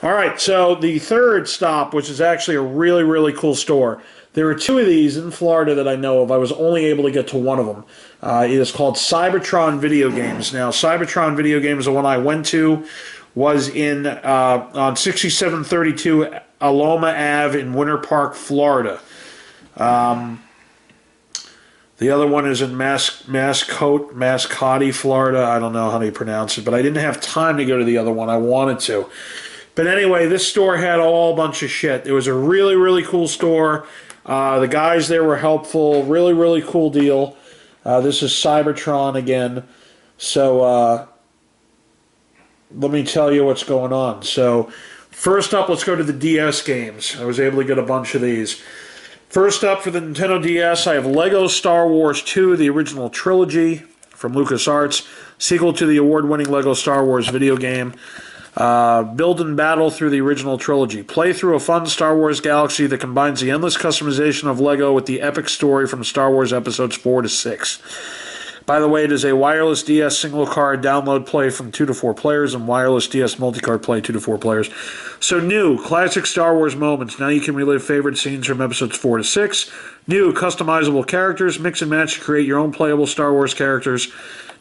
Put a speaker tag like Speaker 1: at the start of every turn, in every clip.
Speaker 1: All right, so the third stop, which is actually a really, really cool store. There are two of these in Florida that I know of. I was only able to get to one of them. It is called Cybertron Videogames. Now, Cybertron Videogames, the one I went to, was on 6732 Aloma Ave in Winter Park, Florida. The other one is in Mascotte, Florida. I don't know how you pronounce it, but I didn't have time to go to the other one. I wanted to. But anyway, this store had a whole bunch of shit. It was a really, really cool store. The guys there were helpful. Really, really cool deal. This is Cybertron again. So let me tell you what's going on. So first up, let's go to the DS games. I was able to get a bunch of these. First up for the Nintendo DS, I have Lego Star Wars 2, the original trilogy from LucasArts, sequel to the award-winning Lego Star Wars video game. Build and battle through the original trilogy. Play through a fun Star Wars galaxy that combines the endless customization of Lego with the epic story from Star Wars Episodes 4 to 6. By the way, it is a wireless DS single card download play from 2 to 4 players and wireless DS multi-card play 2 to 4 players. So new, classic Star Wars moments. Now you can relive favorite scenes from Episodes 4 to 6. New, customizable characters. Mix and match to create your own playable Star Wars characters.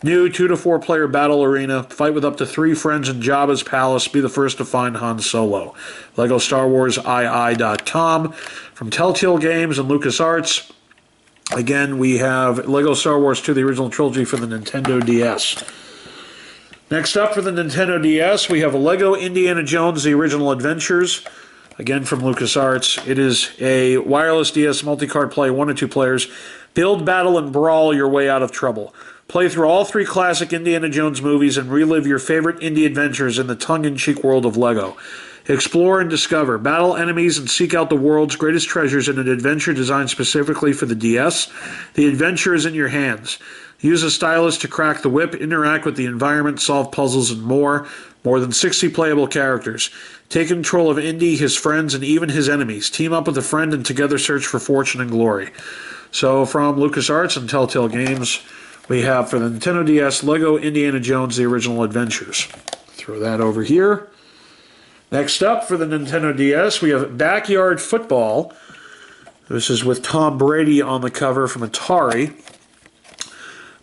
Speaker 1: New 2 to 4 player battle arena. Fight with up to 3 friends in Jabba's palace. Be the first to find Han Solo. LEGO Star Wars II.com from Telltale Games and LucasArts. Again, we have LEGO Star Wars 2, the original trilogy for the Nintendo DS. Next up for the Nintendo DS, we have LEGO Indiana Jones, the original adventures. Again from LucasArts. It is a wireless DS multi-card play, 1 to 2 players. Build, battle, and brawl your way out of trouble. Play through all 3 classic Indiana Jones movies and relive your favorite indie adventures in the tongue-in-cheek world of LEGO. Explore and discover, battle enemies, and seek out the world's greatest treasures in an adventure designed specifically for the DS. The adventure is in your hands. Use a stylus to crack the whip, interact with the environment, solve puzzles, and more. More than 60 playable characters. Take control of Indy, his friends, and even his enemies. Team up with a friend and together search for fortune and glory. So from LucasArts and Telltale Games, we have for the Nintendo DS, LEGO Indiana Jones, the original adventures. Throw that over here. Next up for the Nintendo DS, we have Backyard Football. This is with Tom Brady on the cover from Atari.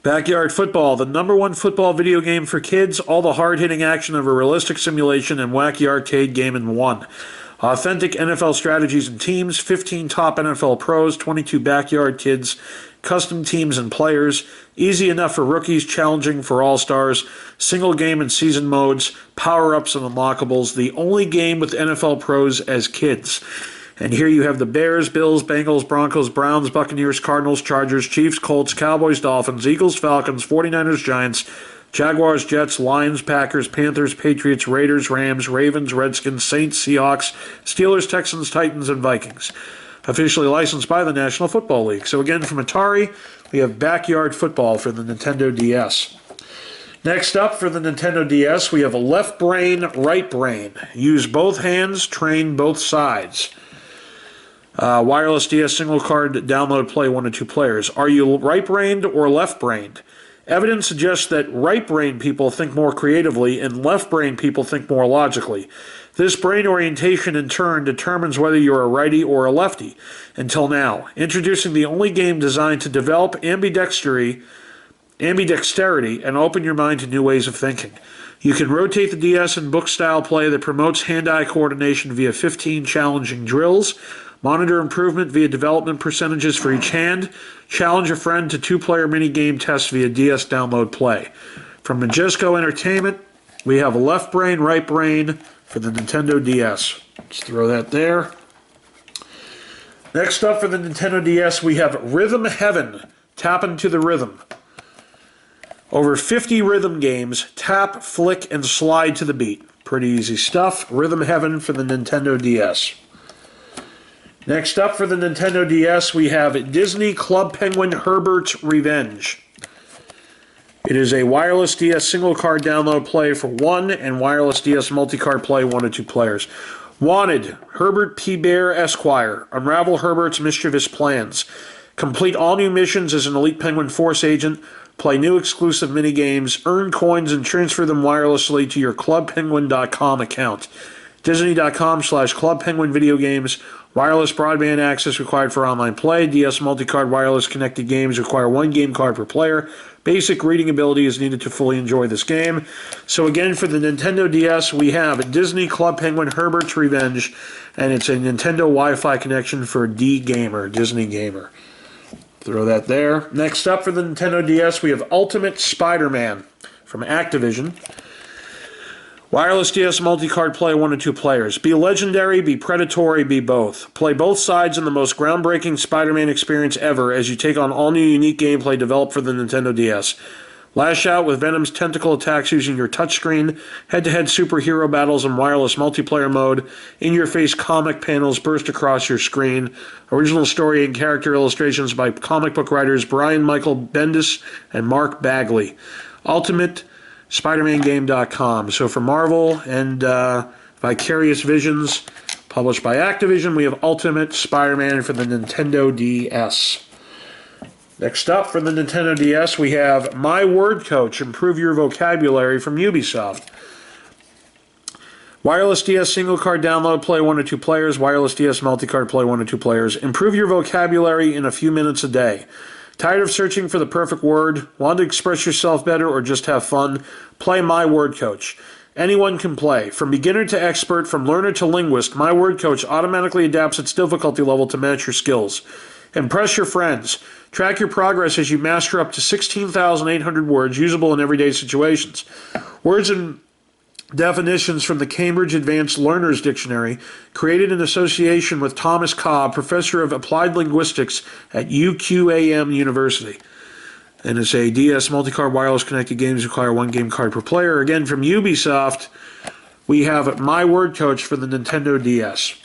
Speaker 1: Backyard Football, the #1 football video game for kids, all the hard-hitting action of a realistic simulation and wacky arcade game in one. Authentic NFL strategies and teams, 15 top NFL pros, 22 backyard kids, custom teams and players, easy enough for rookies, challenging for all-stars, single game and season modes, power-ups and unlockables, the only game with NFL pros as kids. And here you have the Bears, Bills, Bengals, Broncos, Browns, Buccaneers, Cardinals, Chargers, Chiefs, Colts, Cowboys, Dolphins, Eagles, Falcons, 49ers, Giants, Jaguars, Jets, Lions, Packers, Panthers, Patriots, Raiders, Rams, Ravens, Redskins, Saints, Seahawks, Steelers, Texans, Titans, and Vikings. Officially licensed by the National Football League. So again, from Atari, we have Backyard Football for the Nintendo DS. Next up for the Nintendo DS, we have a Left Brain, Right Brain. Use both hands, train both sides. Wireless DS single card download play 1 to 2 players. Are you right-brained or left-brained? Evidence suggests that right-brained people think more creatively and left-brained people think more logically. This brain orientation in turn determines whether you're a righty or a lefty. Until now, introducing the only game designed to develop ambidexterity and open your mind to new ways of thinking. You can rotate the DS in book-style play that promotes hand-eye coordination via 15 challenging drills. Monitor improvement via development percentages for each hand. Challenge a friend to 2-player minigame test via DS download play. From Majesco Entertainment, we have a Left Brain, Right Brain for the Nintendo DS. Let's throw that there. Next up for the Nintendo DS, we have Rhythm Heaven. Tap into the rhythm. Over 50 rhythm games. Tap, flick, and slide to the beat. Pretty easy stuff. Rhythm Heaven for the Nintendo DS. Next up for the Nintendo DS, we have Disney Club Penguin Herberts Revenge. It is a wireless DS single card download play for 1 and wireless DS multi-card play 1 to 2 players. Wanted, Herbert P. Bear, Esquire. Unravel Herbert's mischievous plans. Complete all new missions as an Elite Penguin Force agent. Play new exclusive minigames. Earn coins and transfer them wirelessly to your ClubPenguin.com account. Disney.com/Club Penguin Videogames. Wireless broadband access required for online play. DS multi-card wireless connected games require 1 game card per player. Basic reading ability is needed to fully enjoy this game. So again, for the Nintendo DS, we have Disney Club Penguin Herberts Revenge, and it's a Nintendo Wi-Fi connection for D-Gamer, Disney Gamer. Throw that there. Next up for the Nintendo DS, we have Ultimate SpiderMan from Activision. Wireless DS multi-card play 1 to 2 players. Be legendary, be predatory, be both. Play both sides in the most groundbreaking Spider-Man experience ever as you take on all new unique gameplay developed for the Nintendo DS. Lash out with Venom's tentacle attacks using your touchscreen, head-to-head superhero battles in wireless multiplayer mode, in-your-face comic panels burst across your screen, original story and character illustrations by comic book writers Brian Michael Bendis and Mark Bagley. Ultimate SpiderManGame.com. So for Marvel and Vicarious Visions, published by Activision, we have Ultimate Spider-Man for the Nintendo DS. Next up for the Nintendo DS, we have My Word Coach, Improve Your Vocabulary from Ubisoft. Wireless DS single card download, play 1 to 2 players. Wireless DS multi-card, play 1 to 2 players. Improve your vocabulary in a few minutes a day. Tired of searching for the perfect word? Want to express yourself better or just have fun? Play My Word Coach. Anyone can play. From beginner to expert, from learner to linguist, My Word Coach automatically adapts its difficulty level to match your skills. Impress your friends. Track your progress as you master up to 16,800 words usable in everyday situations. Words and definitions from the Cambridge Advanced Learners Dictionary, created in association with Thomas Cobb, Professor of Applied Linguistics at UQAM University. And it's a DS multi-card wireless connected games require 1 game card per player. Again, from Ubisoft, we have My Word Coach for the Nintendo DS.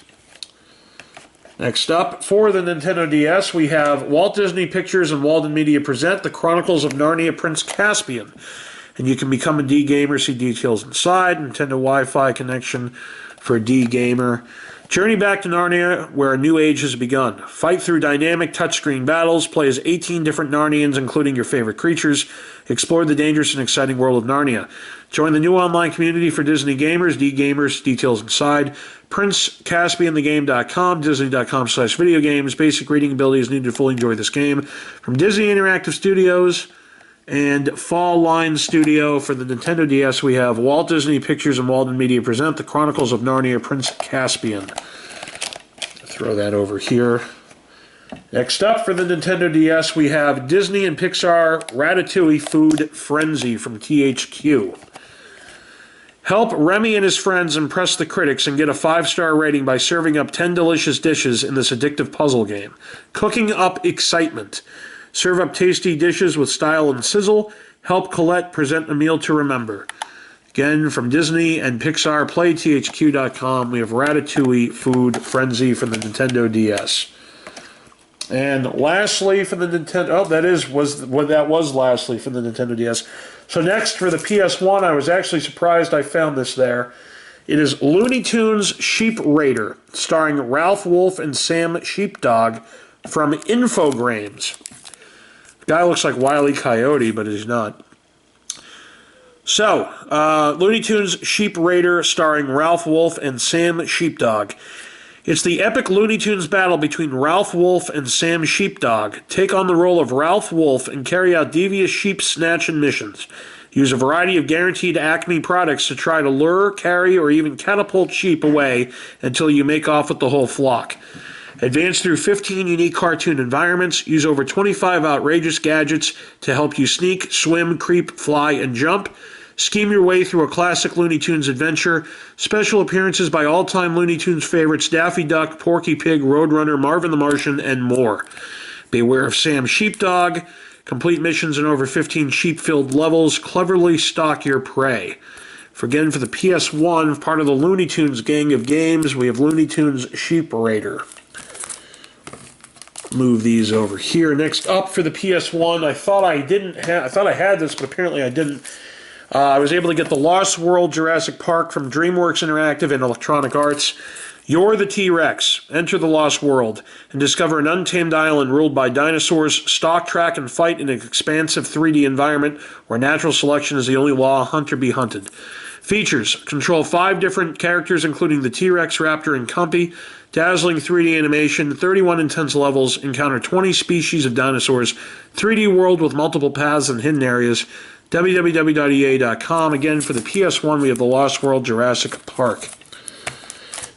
Speaker 1: Next up, for the Nintendo DS, we have Walt Disney Pictures and Walden Media present The Chronicles of Narnia Prince Caspian. And you can become a D-Gamer, see details inside. Nintendo Wi-Fi connection for D-Gamer. Journey back to Narnia, where a new age has begun. Fight through dynamic touchscreen battles. Play as 18 different Narnians, including your favorite creatures. Explore the dangerous and exciting world of Narnia. Join the new online community for Disney gamers, D-Gamers, details inside. Prince Caspian, thegame.com, Disney.com/videogames. Basic reading ability is needed to fully enjoy this game. From Disney Interactive Studios and Fall Line Studio for the Nintendo DS, we have Walt Disney Pictures and Walden Media present The Chronicles of Narnia Prince Caspian. Throw that over here. Next up for the Nintendo DS, we have Disney and Pixar Ratatouille Food Frenzy from THQ. Help Remy and his friends impress the critics and get a 5-star rating by serving up 10 delicious dishes in this addictive puzzle game. Cooking up excitement. Serve up tasty dishes with style and sizzle. Help Colette present a meal to remember. Again, from Disney and Pixar, playthq.com, we have Ratatouille Food Frenzy for the Nintendo DS. And lastly for the Nintendo, that was lastly for the Nintendo DS. So next for the PS1, I was actually surprised I found this there. It is Looney Tunes Sheep Raider, starring Ralph Wolf and Sam Sheepdog from Infogrames. The guy looks like Wile E. Coyote, but he's not. So, Looney Tunes Sheep Raider starring Ralph Wolf and Sam Sheepdog. It's the epic Looney Tunes battle between Ralph Wolf and Sam Sheepdog. Take on the role of Ralph Wolf and carry out devious sheep snatching missions. Use a variety of guaranteed Acme products to try to lure, carry, or even catapult sheep away until you make off with the whole flock. Advance through 15 unique cartoon environments. Use over 25 outrageous gadgets to help you sneak, swim, creep, fly, and jump. Scheme your way through a classic Looney Tunes adventure. Special appearances by all-time Looney Tunes favorites Daffy Duck, Porky Pig, Roadrunner, Marvin the Martian, and more. Beware of Sam Sheepdog. Complete missions in over 15 sheep-filled levels. Cleverly stalk your prey. For the PS1, part of the Looney Tunes gang of games, we have Looney Tunes Sheep Raider. Move these over here. Next up for the PS1, I thought I had this, but apparently I didn't. I was able to get the Lost World Jurassic Park from DreamWorks Interactive and Electronic Arts. You're the T-Rex. Enter the Lost World and discover an untamed island ruled by dinosaurs. Stalk, track, and fight in an expansive 3D environment where natural selection is the only law. Hunt or be hunted. Features: control 5 different characters, including the T-Rex, Raptor, and Cumpy. Dazzling 3D animation, 31 intense levels, encounter 20 species of dinosaurs, 3D world with multiple paths and hidden areas. www.ea.com. Again, for the PS1, we have The Lost World Jurassic Park.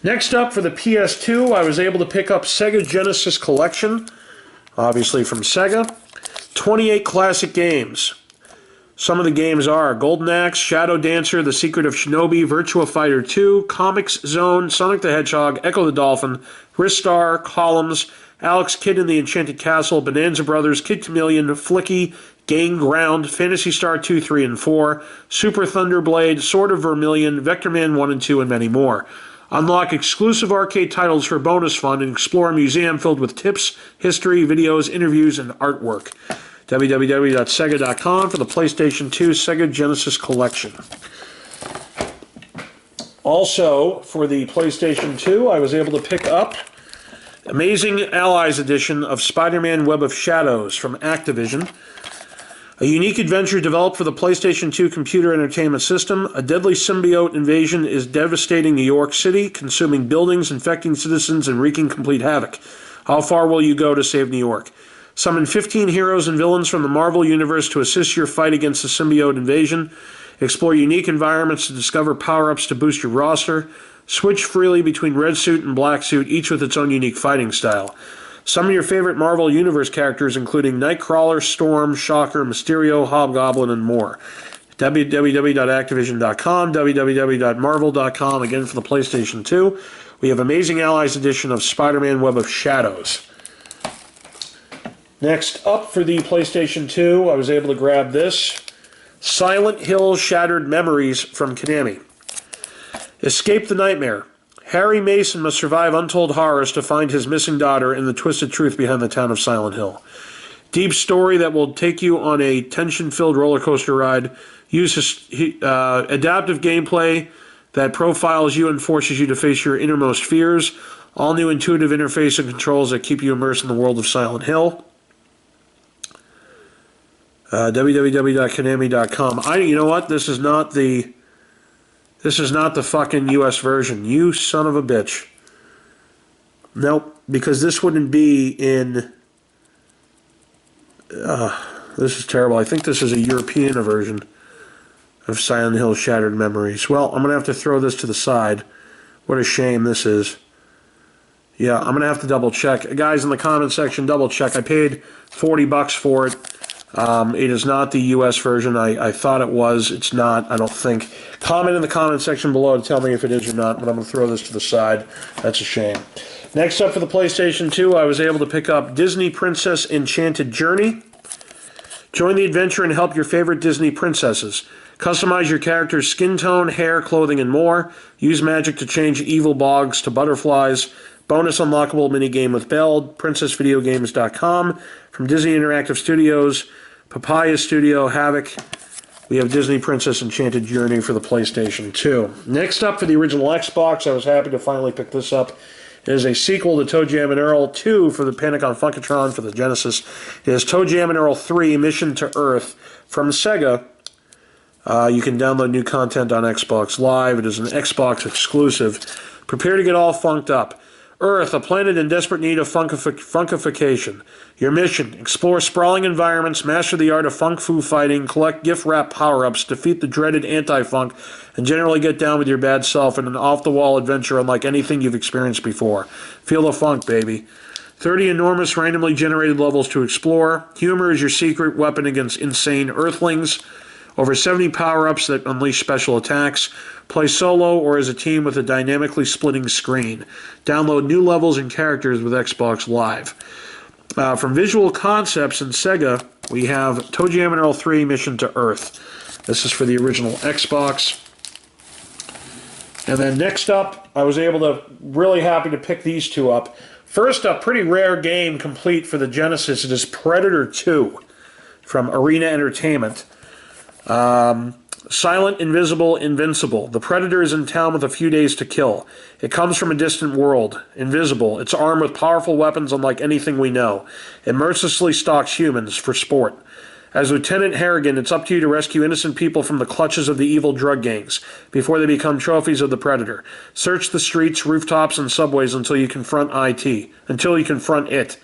Speaker 1: Next up, for the PS2, I was able to pick up Sega Genesis Collection, obviously from Sega. 28 classic games. Some of the games are Golden Axe, Shadow Dancer, The Secret of Shinobi, Virtua Fighter 2, Comics Zone, Sonic the Hedgehog, Echo the Dolphin, Ristar, Columns, Alex Kidd in the Enchanted Castle, Bonanza Brothers, Kid Chameleon, Flicky, Game Ground, Phantasy Star 2, 3, and 4, Super Thunderblade, Sword of Vermilion, Vector Man 1 and 2, and many more. Unlock exclusive arcade titles for bonus fun and explore a museum filled with tips, history, videos, interviews, and artwork. www.sega.com for the PlayStation 2 Sega Genesis Collection. Also, for the PlayStation 2, I was able to pick up Amazing Allies Edition of Spider-Man Web of Shadows from Activision. A unique adventure developed for the PlayStation 2 computer entertainment system. A deadly symbiote invasion is devastating New York City, consuming buildings, infecting citizens, and wreaking complete havoc. How far will you go to save New York? Summon 15 heroes and villains from the Marvel Universe to assist your fight against the symbiote invasion. Explore unique environments to discover power-ups to boost your roster. Switch freely between red suit and black suit, each with its own unique fighting style. Summon your favorite Marvel Universe characters, including Nightcrawler, Storm, Shocker, Mysterio, Hobgoblin, and more. www.activision.com, www.marvel.com, again for the PlayStation 2. We have Amazing Allies Edition of Spider-Man Web of Shadows. Next up for the PlayStation 2, I was able to grab this. Silent Hill Shattered Memories from Konami. Escape the nightmare. Harry Mason must survive untold horrors to find his missing daughter and the twisted truth behind the town of Silent Hill. Deep story that will take you on a tension-filled roller coaster ride. Use adaptive gameplay that profiles you and forces you to face your innermost fears. All new intuitive interface and controls that keep you immersed in the world of Silent Hill. www.konami.com. You know what? This is not the fucking US version. You son of a bitch. Nope, because this wouldn't be in... this is terrible. I think this is a European version of Silent Hill Shattered Memories. Well, I'm going to have to throw this to the side. What a shame this is. Yeah, I'm going to have to double check. Guys, in the comment section, double check. I paid $40 for it. It is not the US version. I thought it was. It's not, I don't think. Comment in the comment section below to tell me if it is or not, but I'm going to throw this to the side. That's a shame. Next up for the PlayStation 2, I was able to pick up Disney Princess Enchanted Journey. Join the adventure and help your favorite Disney princesses. Customize your character's skin tone, hair, clothing, and more. Use magic to change evil bogs to butterflies. Bonus unlockable minigame with Belle. PrincessVideogames.com. From Disney Interactive Studios, Papaya Studio, Havoc. We have Disney Princess Enchanted Journey for the PlayStation 2. Next up for the original Xbox, I was happy to finally pick this up. It is a sequel to Toe Jam and Earl 2 for the Panic on Funkatron for the Genesis. It is Toe Jam and Earl 3 Mission to Earth from Sega. You can download new content on Xbox Live. It is an Xbox exclusive. Prepare to get all funked up. Earth, a planet in desperate need of funkification. Your mission, explore sprawling environments, master the art of funk fu fighting, collect gift-wrap power-ups, defeat the dreaded anti-funk, and generally get down with your bad self in an off-the-wall adventure unlike anything you've experienced before. Feel the funk, baby. 30 enormous randomly generated levels to explore. Humor is your secret weapon against insane earthlings. Over 70 power-ups that unleash special attacks. Play solo or as a team with a dynamically splitting screen. Download new levels and characters with Xbox Live. From Visual Concepts and Sega, we have Toe Jam and Earl 3 Mission to Earth. This is for the original Xbox. And then next up, I was really happy to pick these two up. First up, pretty rare game complete for the Genesis. It is Predator 2 from Arena Entertainment. Silent, invisible, invincible. The Predator is in town with a few days to kill. It comes from a distant world. Invisible. It's armed with powerful weapons unlike anything we know. It mercilessly stalks humans for sport. As Lieutenant Harrigan, it's up to you to rescue innocent people from the clutches of the evil drug gangs before they become trophies of the Predator. Search the streets, rooftops, and subways until you confront it.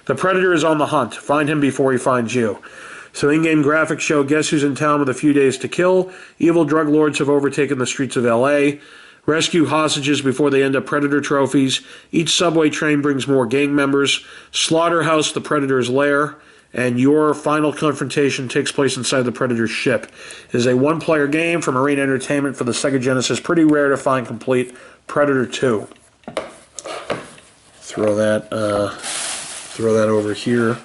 Speaker 1: The Predator is on the hunt. Find him before he finds you. So in-game graphics show Guess Who's in Town with a Few Days to Kill. Evil drug lords have overtaken the streets of L.A. Rescue hostages before they end up Predator trophies. Each subway train brings more gang members. Slaughterhouse, the Predator's lair. And your final confrontation takes place inside the Predator's ship. It is a one-player game from Arena Entertainment for the Sega Genesis. Pretty rare to find complete. Predator 2. Throw that over here.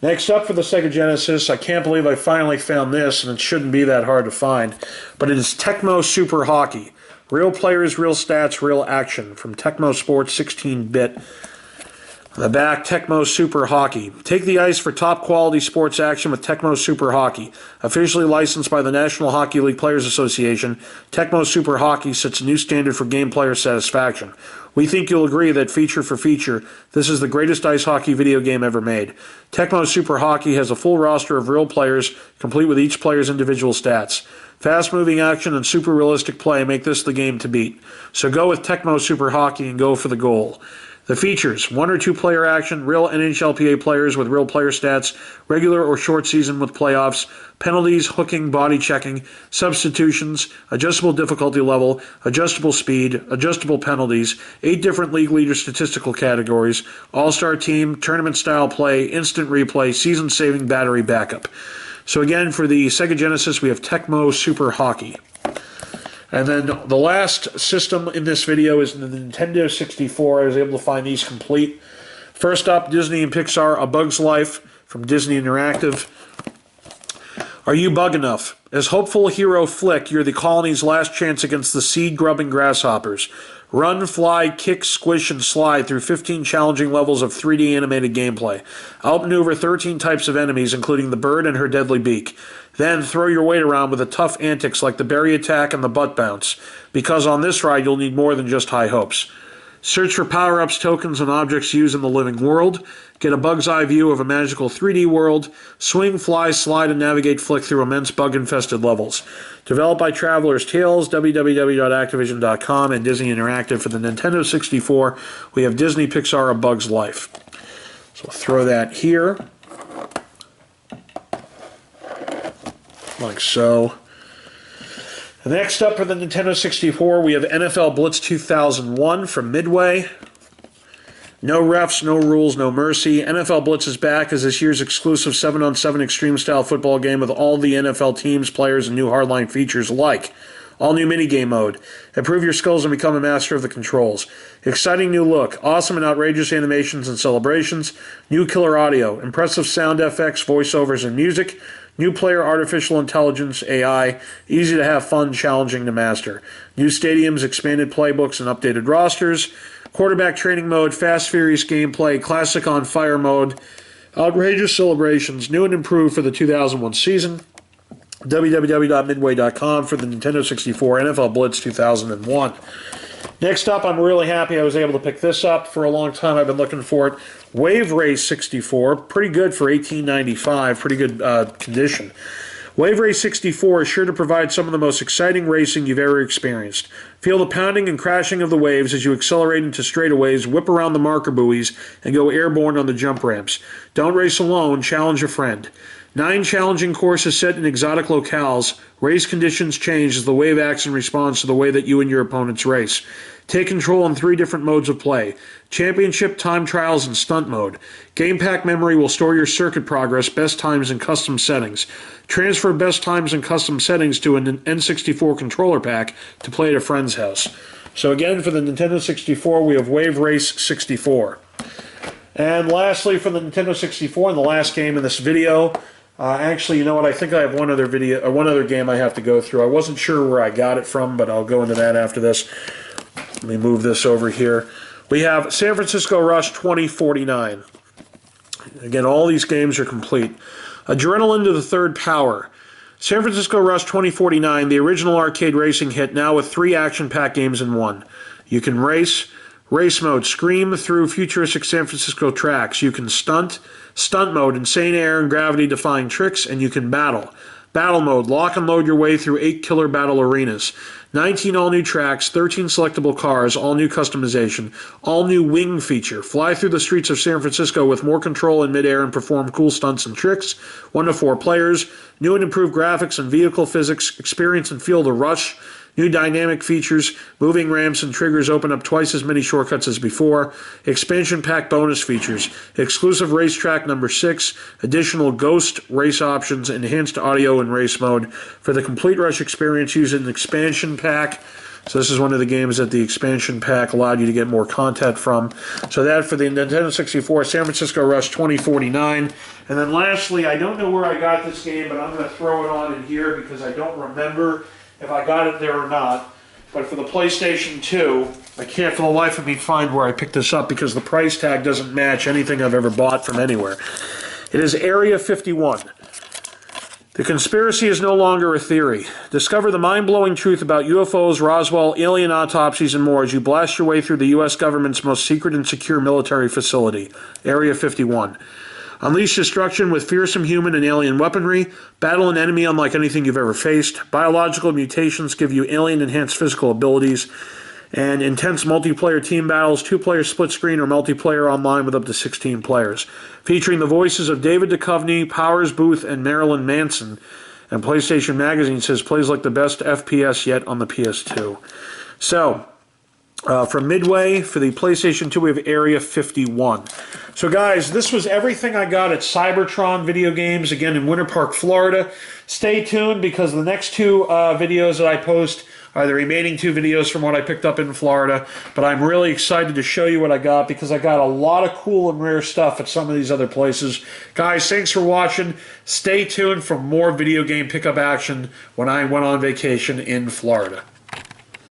Speaker 1: Next up for the Sega Genesis, I can't believe I finally found this, and it shouldn't be that hard to find, but it is Tecmo Super Hockey. Real players, real stats, real action from Tecmo Sports 16-bit. On the back, Tecmo Super Hockey. Take the ice for top-quality sports action with Tecmo Super Hockey. Officially licensed by the National Hockey League Players Association, Tecmo Super Hockey sets a new standard for game player satisfaction. We think you'll agree that feature for feature, this is the greatest ice hockey video game ever made. Tecmo Super Hockey has a full roster of real players, complete with each player's individual stats. Fast-moving action and super realistic play make this the game to beat. So go with Tecmo Super Hockey and go for the goal. The features: 1 or 2 player action, real NHLPA players with real player stats, regular or short season with playoffs, penalties, hooking, body checking, substitutions, adjustable difficulty level, adjustable speed, adjustable penalties, 8 different league leader statistical categories, all-star team, tournament-style play, instant replay, season-saving battery backup. So again, for the Sega Genesis, we have Tecmo Super Hockey. And then the last system in this video is the Nintendo 64. I was able to find these complete. First up, Disney and Pixar, A Bug's Life from Disney Interactive. Are you bug enough? As hopeful hero Flick, you're the colony's last chance against the seed-grubbing grasshoppers. Run, fly, kick, squish, and slide through 15 challenging levels of 3D animated gameplay. Outmaneuver 13 types of enemies, including the bird and her deadly beak. Then throw your weight around with the tough antics like the berry attack and the butt bounce, because on this ride you'll need more than just high hopes. Search for power-ups, tokens, and objects used in the living world. Get a bug's eye view of a magical 3D world. Swing, fly, slide, and navigate Flick through immense bug-infested levels. Developed by Traveler's Tales, www.activision.com, and Disney Interactive for the Nintendo 64, we have Disney Pixar A Bug's Life. So we'll throw that here. Like so. Next up for the Nintendo 64, we have NFL Blitz 2001 from Midway. No refs, no rules, no mercy. NFL Blitz is back as this year's exclusive 7-on-7 extreme-style football game with all the NFL teams, players, and new hardline features like all new minigame mode. Improve your skills and become a master of the controls. Exciting new look. Awesome and outrageous animations and celebrations. New killer audio. Impressive sound effects, voiceovers, and music. New player artificial intelligence, AI. Easy to have fun, challenging to master. New stadiums, expanded playbooks, and updated rosters. Quarterback training mode, fast, furious gameplay, classic on fire mode. Outrageous celebrations, new and improved for the 2001 season. www.midway.com for the Nintendo 64 NFL Blitz 2001. Next up, I'm really happy I was able to pick this up. For a long time, I've been looking for it. Wave Race 64, pretty good for $18.95, pretty good condition. Wave Race 64 is sure to provide some of the most exciting racing you've ever experienced. Feel the pounding and crashing of the waves as you accelerate into straightaways, whip around the marker buoys, and go airborne on the jump ramps. Don't race alone, challenge a friend. 9 challenging courses set in exotic locales. Race conditions change as the wave acts in response to the way that you and your opponents race. Take control in 3 different modes of play: Championship, Time Trials, and Stunt Mode. Game Pack Memory will store your circuit progress, best times, and custom settings. Transfer best times and custom settings to an N64 controller pack to play at a friend's house. So again, for the Nintendo 64, we have Wave Race 64. And lastly, for the Nintendo 64, and the last game in this video, actually, you know what? I think I have one other game I have to go through. I wasn't sure where I got it from, but I'll go into that after this. Let me move this over here. We have San Francisco Rush 2049. Again, all these games are complete. Adrenaline to the Third Power. San Francisco Rush 2049, the original arcade racing hit, now with 3 action-packed games in one. You can race, Race mode, scream through futuristic San Francisco tracks. You can stunt mode, insane air and gravity defying tricks, and you can battle. Battle mode, lock and load your way through 8 killer battle arenas. 19 all-new tracks, 13 selectable cars, all-new customization, all-new wing feature. Fly through the streets of San Francisco with more control in midair and perform cool stunts and tricks. 1 to 4 players. New and improved graphics and vehicle physics. Experience and feel the rush. New dynamic features, moving ramps and triggers open up twice as many shortcuts as before. Expansion pack bonus features, exclusive racetrack number 6, additional ghost race options, enhanced audio and race mode. For the complete Rush experience, use an expansion pack. So this is one of the games that the expansion pack allowed you to get more content from. So that for the Nintendo 64, San Francisco Rush 2049. And then lastly, I don't know where I got this game, but I'm going to throw it on in here because I don't remember if I got it there or not. But for the PlayStation 2, I can't for the life of me find where I picked this up because the price tag doesn't match anything I've ever bought from anywhere. It is Area 51. The conspiracy is no longer a theory. Discover the mind-blowing truth about UFOs, Roswell, alien autopsies, and more as you blast your way through the U.S. government's most secret and secure military facility, Area 51. Unleash destruction with fearsome human and alien weaponry. Battle an enemy unlike anything you've ever faced. Biological mutations give you alien-enhanced physical abilities. And intense multiplayer team battles, 2-player split screen or multiplayer online with up to 16 players. Featuring the voices of David Duchovny, Powers Booth, and Marilyn Manson. And PlayStation Magazine says plays like the best FPS yet on the PS2. So, from Midway, for the PlayStation 2, we have Area 51. So guys, this was everything I got at Cybertron Videogames, again in Winter Park, Florida. Stay tuned because the next 2 videos that I post are the remaining 2 videos from what I picked up in Florida. But I'm really excited to show you what I got because I got a lot of cool and rare stuff at some of these other places. Guys, thanks for watching. Stay tuned for more video game pickup action when I went on vacation in Florida.